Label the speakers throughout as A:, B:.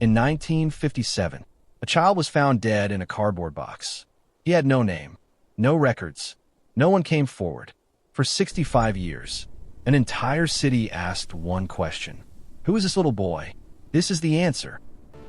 A: In 1957, a child was found dead in a cardboard box. He had no name, no records. No one came forward. For 65 years, an entire city asked one question. Who is this little boy? This is the answer.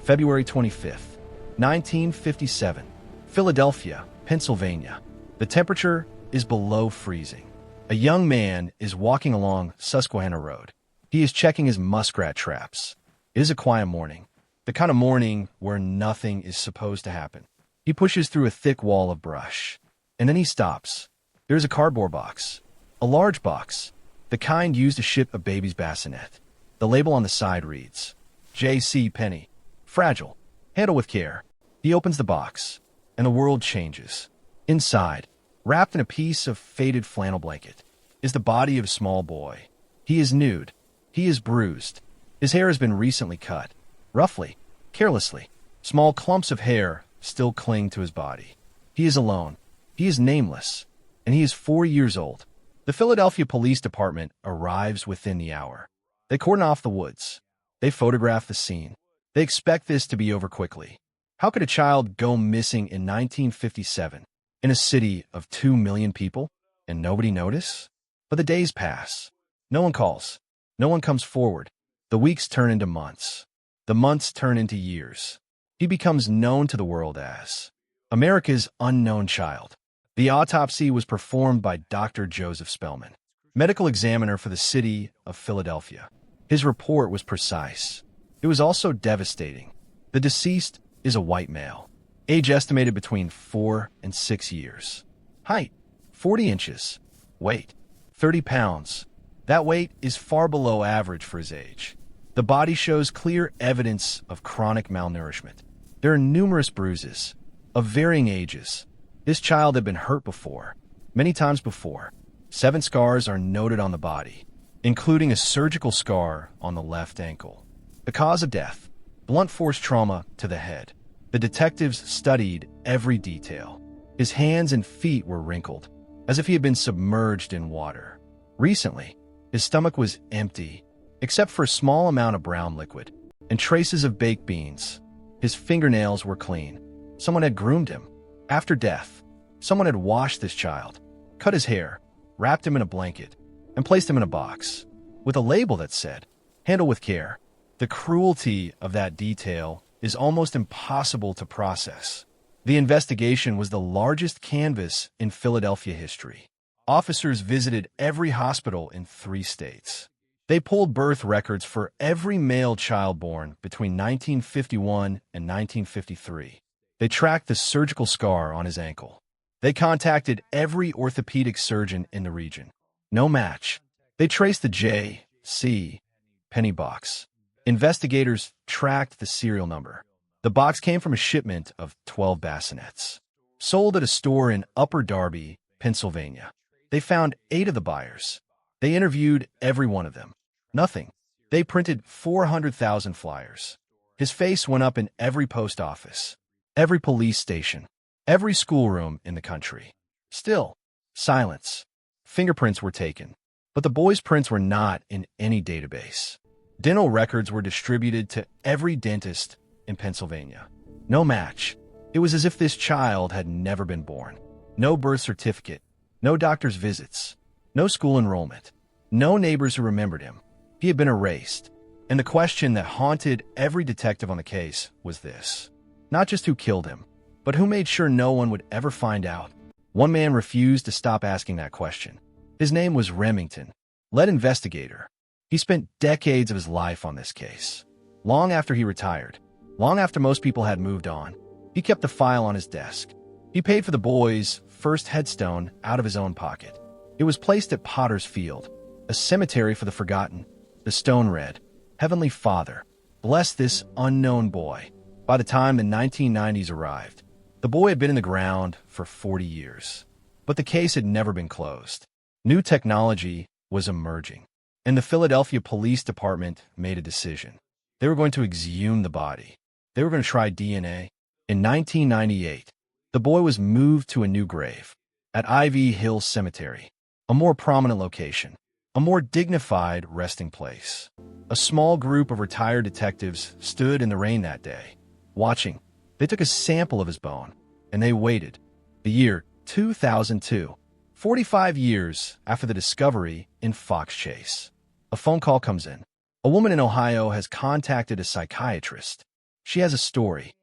A: February 25th, 1957, Philadelphia, Pennsylvania. The temperature is below freezing. A young man is walking along Susquehanna Road. He is checking his muskrat traps. It is a quiet morning, the kind of morning where nothing is supposed to happen. He pushes through a thick wall of brush, and then he stops. There's a cardboard box, a large box, the kind used to ship a baby's bassinet. The label on the side reads, J.C. Penney, fragile, handle with care. He opens the box, and the world changes. Inside, wrapped in a piece of faded flannel blanket, is the body of a small boy. He is nude. He is bruised. His hair has been recently cut. Roughly, carelessly, small clumps of hair still cling to his body. He is alone. He is nameless, and he is 4 years old. The Philadelphia Police Department arrives within the hour. They cordon off the woods. They photograph the scene. They expect this to be over quickly. How could a child go missing in 1957 in a city of 2 million people and nobody notice? But the days pass. No one calls. No one comes forward. The weeks turn into months. The months turn into years. He becomes known to the world as America's unknown child. The autopsy was performed by Dr. Joseph Spellman, medical examiner for the city of Philadelphia. His report was precise. It was also devastating. The deceased is a white male, age estimated between 4 and 6 years. Height, 40 inches. Weight, 30 pounds. That weight is far below average for his age. The body shows clear evidence of chronic malnourishment. There are numerous bruises, of varying ages. This child had been hurt before, many times before. 7 scars are noted on the body, including a surgical scar on the left ankle. The cause of death, blunt force trauma to the head. The detectives studied every detail. His hands and feet were wrinkled, as if he had been submerged in water. Recently, his stomach was empty, except for a small amount of brown liquid and traces of baked beans. His fingernails were clean. Someone had groomed him. After death, someone had washed this child, cut his hair, wrapped him in a blanket, and placed him in a box with a label that said, "Handle with care." The cruelty of that detail is almost impossible to process. The investigation was the largest canvass in Philadelphia history. Officers visited every hospital in 3 states. They pulled birth records for every male child born between 1951 and 1953. They tracked the surgical scar on his ankle. They contacted every orthopedic surgeon in the region. No match. They traced the J.C. Penney box. Investigators tracked the serial number. The box came from a shipment of 12 bassinets, sold at a store in Upper Darby, Pennsylvania. They found 8 of the buyers. They interviewed every one of them. Nothing. They printed 400,000 flyers. His face went up in every post office, every police station, every schoolroom in the country. Still, silence. Fingerprints were taken, but the boy's prints were not in any database. Dental records were distributed to every dentist in Pennsylvania. No match. It was as if this child had never been born. No birth certificate, no doctor's visits, no school enrollment, no neighbors who remembered him. He had been erased. And the question that haunted every detective on the case was this: not just who killed him, but who made sure no one would ever find out. One man refused to stop asking that question. His name was Remington, lead investigator. He spent decades of his life on this case. Long after he retired, long after most people had moved on, he kept the file on his desk. He paid for the boy's first headstone out of his own pocket. It was placed at Potter's Field, a cemetery for the forgotten. The stone read, "Heavenly Father, bless this unknown boy." By the time the 1990s arrived, the boy had been in the ground for 40 years. But the case had never been closed. New technology was emerging, and the Philadelphia Police Department made a decision. They were going to exhume the body. They were going to try DNA. In 1998, the boy was moved to a new grave at Ivy Hill Cemetery, a more prominent location. a more dignified resting place. A small group of retired detectives stood in the rain that day, watching. They took a sample of his bone, and they waited. The year 2002, 45 years after the discovery in Fox Chase. A phone call comes in. A woman in Ohio has contacted a psychiatrist. She has a story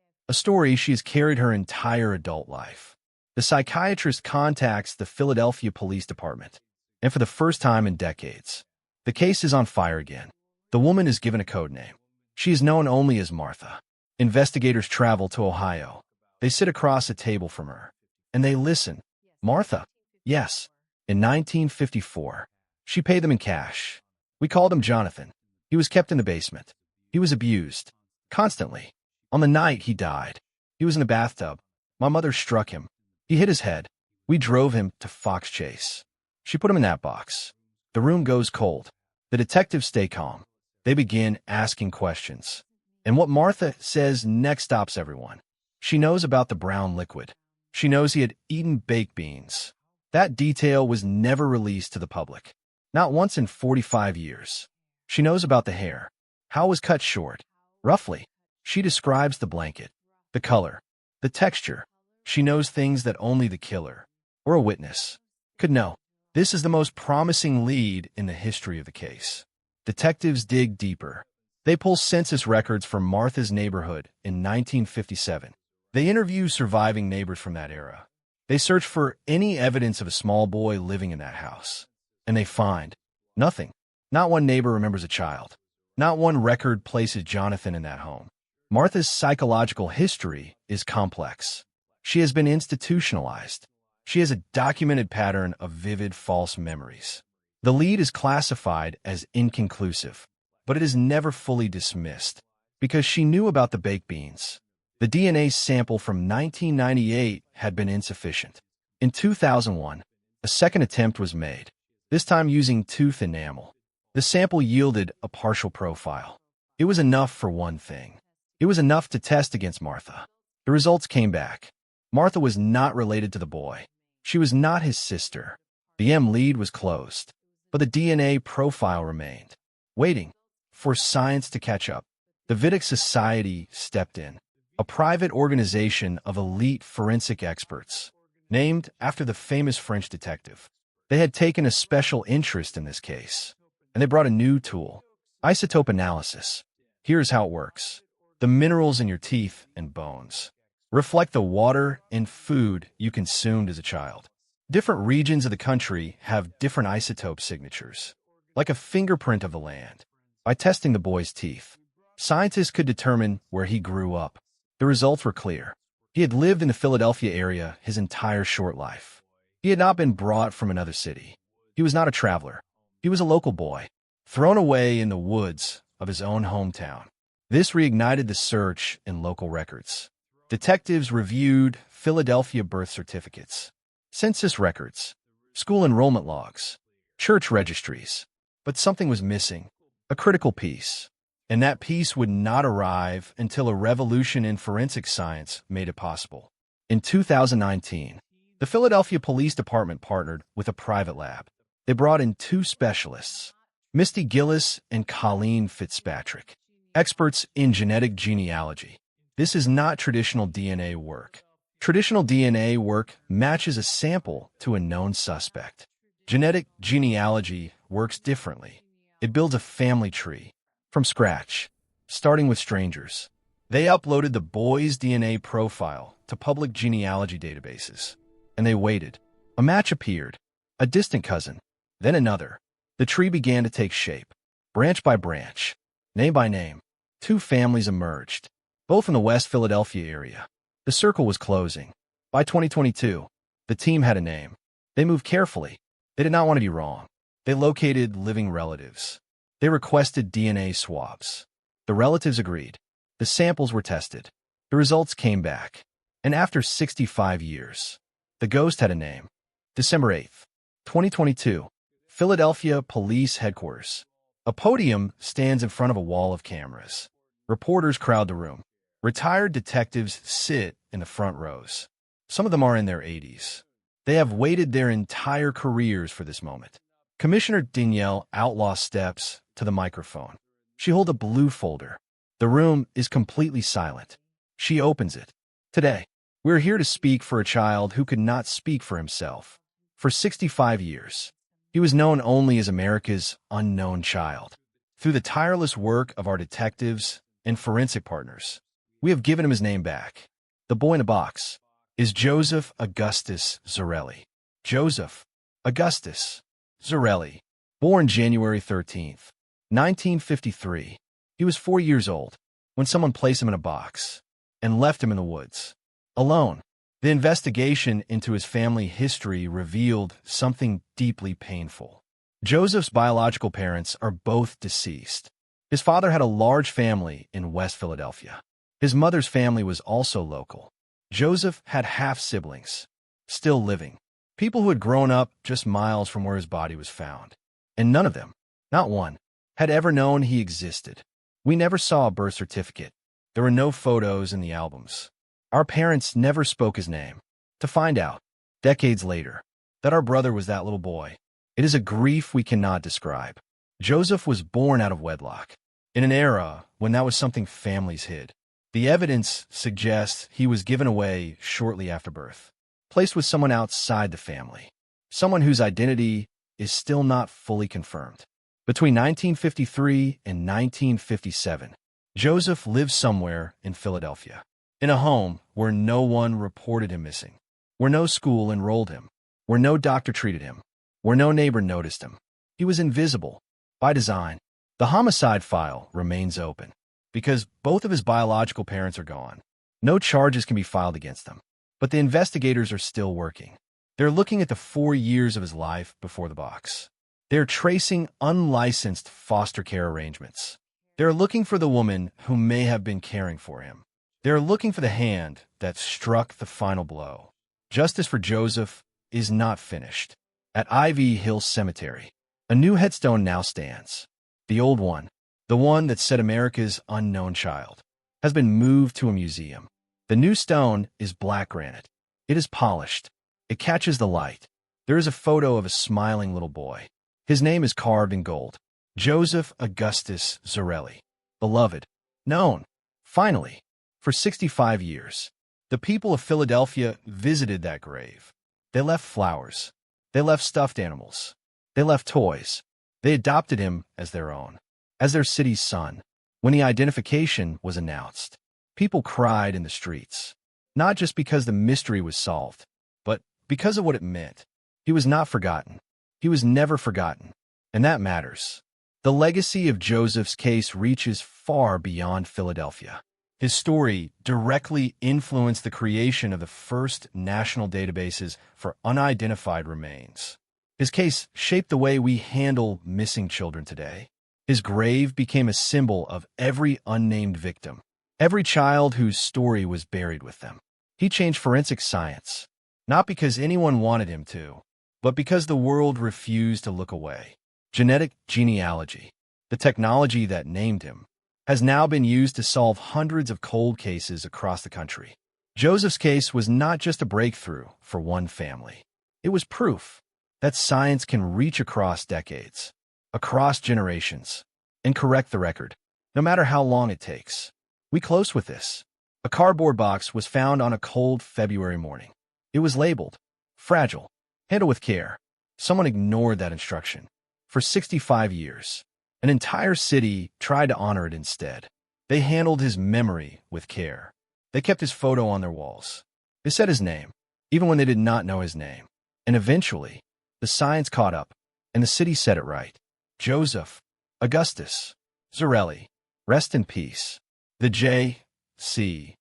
A: she has carried her entire adult life. The psychiatrist contacts the Philadelphia Police Department, and for the first time in decades, the case is on fire again. The woman is given a code name. She is known only as Martha. Investigators travel to Ohio. They sit across a table from her, and they listen. Martha? Yes. In 1954, she paid them in cash. We called him Jonathan. He was kept in the basement. He was abused. Constantly. On the night he died, he was in a bathtub. My mother struck him. He hit his head. We drove him to Fox Chase. She put him in that box. The room goes cold. The detectives stay calm. They begin asking questions. And what Martha says next stops everyone. She knows about the brown liquid. She knows he had eaten baked beans. That detail was never released to the public. Not once in 45 years. She knows about the hair. How it was cut short. Roughly. She describes the blanket, the color, the texture. She knows things that only the killer, or a witness, could know. This is the most promising lead in the history of the case. Detectives dig deeper. They pull census records from Martha's neighborhood in 1957. They interview surviving neighbors from that era. They search for any evidence of a small boy living in that house. And they find nothing. Not one neighbor remembers a child. Not one record places Jonathan in that home. Martha's psychological history is complex. She has been institutionalized. She has a documented pattern of vivid false memories. The lead is classified as inconclusive, but it is never fully dismissed because she knew about the baked beans. The DNA sample from 1998 had been insufficient. In 2001, a second attempt was made, this time using tooth enamel. The sample yielded a partial profile. It was enough for one thing. It was enough to test against Martha. The results came back. Martha was not related to the boy. She was not his sister. The M lead was closed, but the DNA profile remained, waiting for science to catch up. The Vidocq Society stepped in, a private organization of elite forensic experts, named after the famous French detective. They had taken a special interest in this case, and they brought a new tool, isotope analysis. Here's how it works. The minerals in your teeth and bones reflect the water and food you consumed as a child. Different regions of the country have different isotope signatures, like a fingerprint of the land. By testing the boy's teeth, scientists could determine where he grew up. The results were clear. He had lived in the Philadelphia area his entire short life. He had not been brought from another city. He was not a traveler. He was a local boy, thrown away in the woods of his own hometown. This reignited the search in local records. Detectives reviewed Philadelphia birth certificates, census records, school enrollment logs, church registries. But something was missing, a critical piece. And that piece would not arrive until a revolution in forensic science made it possible. In 2019, the Philadelphia Police Department partnered with a private lab. They brought in two specialists, Misty Gillis and Colleen Fitzpatrick, experts in genetic genealogy. This is not traditional DNA work. Traditional DNA work matches a sample to a known suspect. Genetic genealogy works differently. It builds a family tree from scratch, starting with strangers. They uploaded the boy's DNA profile to public genealogy databases, and they waited. A match appeared, a distant cousin, then another. The tree began to take shape, branch by branch, name by name. Two families emerged, both in the West Philadelphia area. The circle was closing. By 2022, the team had a name. They moved carefully. They did not want to be wrong. They located living relatives. They requested DNA swabs. The relatives agreed. The samples were tested. The results came back. And after 65 years, the ghost had a name. December 8th, 2022, Philadelphia Police Headquarters. A podium stands in front of a wall of cameras. Reporters crowd the room. Retired detectives sit in the front rows. Some of them are in their 80s. They have waited their entire careers for this moment. Commissioner Danielle Outlaw steps to the microphone. She holds a blue folder. The room is completely silent. She opens it. Today, we're here to speak for a child who could not speak for himself. For 65 years, he was known only as America's unknown child. Through the tireless work of our detectives and forensic partners, we have given him his name back. The boy in the box is Joseph Augustus Zarelli. Joseph Augustus Zarelli, born January 13th, 1953. He was 4 years old when someone placed him in a box and left him in the woods, alone. The investigation into his family history revealed something deeply painful. Joseph's biological parents are both deceased. His father had a large family in West Philadelphia. His mother's family was also local. Joseph had half-siblings, still living, people who had grown up just miles from where his body was found. And none of them, not one, had ever known he existed. We never saw a birth certificate. There were no photos in the albums. Our parents never spoke his name. To find out, decades later, that our brother was that little boy, it is a grief we cannot describe. Joseph was born out of wedlock, in an era when that was something families hid. The evidence suggests he was given away shortly after birth, placed with someone outside the family, someone whose identity is still not fully confirmed. Between 1953 and 1957, Joseph lived somewhere in Philadelphia, in a home where no one reported him missing, where no school enrolled him, where no doctor treated him, where no neighbor noticed him. He was invisible, by design. The homicide file remains open, because both of his biological parents are gone. No charges can be filed against them, but the investigators are still working. They're looking at the 4 years of his life before the box. They're tracing unlicensed foster care arrangements. They're looking for the woman who may have been caring for him. They're looking for the hand that struck the final blow. Justice for Joseph is not finished. At Ivy Hill Cemetery, a new headstone now stands. The old one, the one that said America's unknown child, has been moved to a museum. The new stone is black granite. It is polished. It catches the light. There is a photo of a smiling little boy. His name is carved in gold. Joseph Augustus Zarelli. Beloved. Known. Finally. For 65 years. The people of Philadelphia visited that grave. They left flowers. They left stuffed animals. They left toys. They adopted him as their own, as their city's son. When the identification was announced, people cried in the streets, not just because the mystery was solved, but because of what it meant. He was not forgotten. He was never forgotten, and that matters. The legacy of Joseph's case reaches far beyond Philadelphia. His story directly influenced the creation of the first national databases for unidentified remains. His case shaped the way we handle missing children today. His grave became a symbol of every unnamed victim, every child whose story was buried with them. He changed forensic science, not because anyone wanted him to, but because the world refused to look away. Genealogy, the technology that named him, has now been used to solve hundreds of cold cases across the country. Joseph's case was not just a breakthrough for one family. It was proof that science can reach across decades, across generations, and correct the record, no matter how long it takes. We close with this. A cardboard box was found on a cold February morning. It was labeled, fragile, handle with care. Someone ignored that instruction. For 65 years, an entire city tried to honor it instead. They handled his memory with care. They kept his photo on their walls. They said his name, even when they did not know his name. And eventually, the science caught up, and the city said it right. Joseph Augustus Zarelli, rest in peace. The J.C.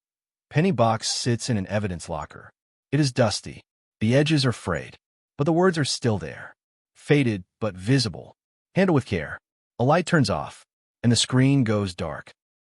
A: Penney box sits in an evidence locker. It is dusty. The edges are frayed, but the words are still there. Faded, but visible. Handle with care. A light turns off, and the screen goes dark.